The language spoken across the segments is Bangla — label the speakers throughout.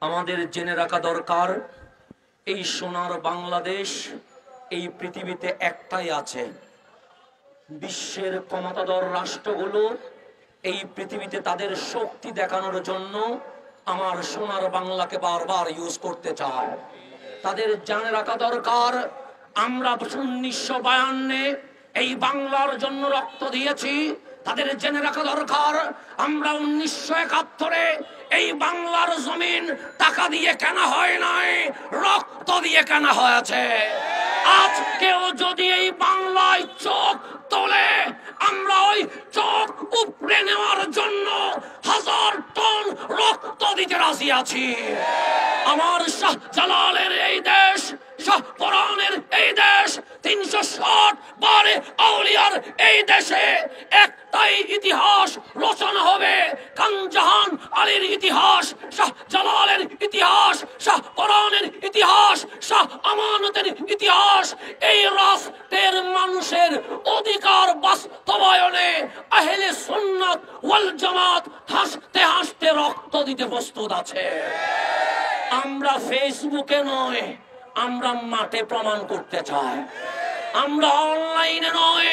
Speaker 1: আমাদের জেনে রাখা দরকার, এই সোনার বাংলাদেশ এই পৃথিবীতে একটাই আছে। বিশ্বের ক্ষমতাধর রাষ্ট্রগুলো এই পৃথিবীতে তাদের শক্তি দেখানোর জন্য আমার সোনার বাংলাকে বারবার ইউজ করতে চায়। তাদের জেনে রাখা দরকার, আমরা 1952 এই বাংলার জন্য রক্ত দিয়েছি। তাদের জেনে রাখা দরকার, আমরা 1971 এই বাংলার জমিন টাকা দিয়ে কেনা হয় নাই, রক্ত দিয়ে কেনা হয়েছে। আজকেও যদি এই বাংলায় চোখ তোলে, আমরা ওই চোখ উপড়ে নেওয়ার জন্য 1000 টন রক্ত দিতে রাজি আছি। আমার শাহজালালের এই দেশ, শাহপরানের এই দেশ, 360 বারে আউলিয়ার এই দেশে একটাই ইতিহাস রচনা হবে, খানজাহান আলীর ইতিহাস, শাহজালালের ইতিহাস, শাহপরানের ইতিহাস, শাহ আমানতের ইতিহাস। এই রাষ্ট্রের মানুষের অধিকার বাস্তবায়নে আহলে সুন্নাত ওয়াল জামাত হাসতে হাসতে রক্ত দিতে প্রস্তুত আছে। আমরা ফেসবুকে নয়, আমরা মাঠে প্রমাণ করতে চাই। আমরা অনলাইনে নয়,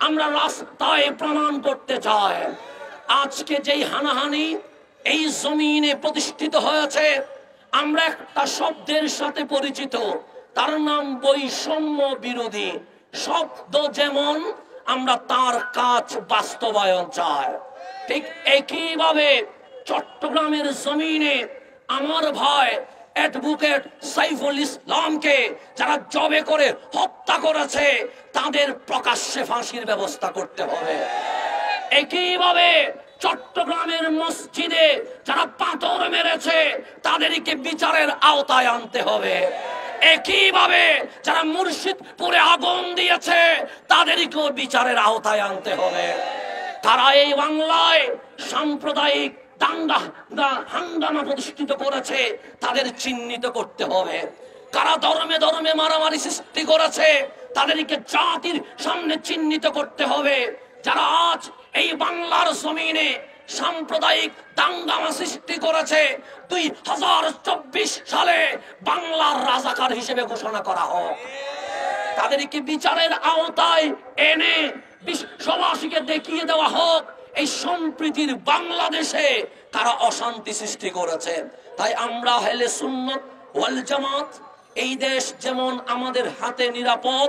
Speaker 1: আমরা রাস্তায় প্রমাণ করতে চাই। আজকে যেই হানাহানি এই জমিনে প্রতিষ্ঠিত হয়েছে, আমরা একটা শব্দের সাথে পরিচিত, তার নাম বৈষম্য বিরোধী। শব্দ যেমন, আমরা তার কাজ বাস্তবায়ন চাই। ঠিক একইভাবে চট্টগ্রামের জমিনে আমার ভাই অ্যাডভোকেট সাইফুল ইসলামকে যারা জবে করে হত্যা করেছে, তাদের প্রকাশ্যে ফাঁসির ব্যবস্থা করতে হবে। একইভাবে চট্টগ্রামের মসজিদে যারা পাথর মেরেছে, তাদেরকে বিচারের আওতায় আনতে হবে। একইভাবে যারা মুর্শিদপুরে আগুন দিয়েছে, তাদেরকেও বিচারের আওতায় আনতে হবে। তারা এই বাংলায় সাম্প্রদায়িক দাঙ্গা হাঙ্গামা প্রতিষ্ঠিত করেছে, তাদের চিহ্নিত করতে হবে। কারা ধর্মে ধর্মে মারামারি সৃষ্টি করেছে, তাদেরকে জাতির সামনে চিহ্নিত করতে হবে। যারা আজ এই বাংলার জমিনে সাম্প্রদায়িক দাঙ্গামা সৃষ্টি করেছে, 2024 সালে বাংলার রাজাকার হিসেবে ঘোষণা করা হোক। তাদেরকে বিচারের আওতায় এনে বিশ্ববাসীকে দেখিয়ে দেওয়া হোক এই সম্প্রীতির বাংলাদেশে তারা অশান্তি সৃষ্টি করেছে। তাই আমরা আহলে সুন্নাত ওয়াল জামাত, এই দেশ যেমন আমাদের হাতে নিরাপদ,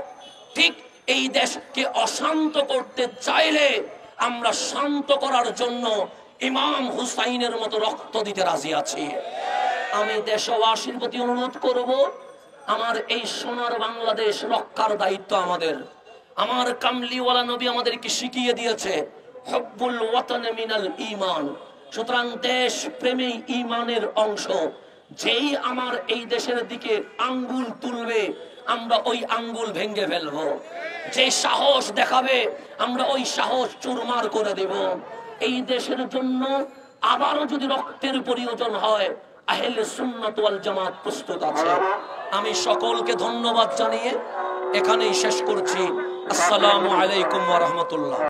Speaker 1: ঠিক এই দেশকে অশান্ত করতে চাইলে আমরা শান্ত করার জন্য ইমাম হুসাইনের মতো রক্ত দিতে রাজি আছি। আমি দেশবাসীর প্রতি অনুরোধ করব, আমার এই সোনার বাংলাদেশ রক্ষার দায়িত্ব আমাদের। আমার কামলিওয়ালা নবী আমাদেরকে শিখিয়ে দিয়েছে, হব্বুল ওয়াতান মিনাল ঈমান। সুতরাং দেশ প্রেমী ঈমানের অংশ। যেই আমার এই দেশের দিকে আঙ্গুল তুলবে, আমরা ওই আঙ্গুল ভেঙে ফেলবো। যে সাহস দেখাবে, আমরা ওই সাহস চুরমার করে দেব। এই দেশের জন্য আবারও যদি রক্তের প্রয়োজন হয়, আহলে সুন্নাত ওয়াল জামাত প্রস্তুত আছে। আমি সকলকে ধন্যবাদ জানিয়ে এখানেই শেষ করছি। আসসালামু আলাইকুম ওয়া রাহমাতুল্লাহ।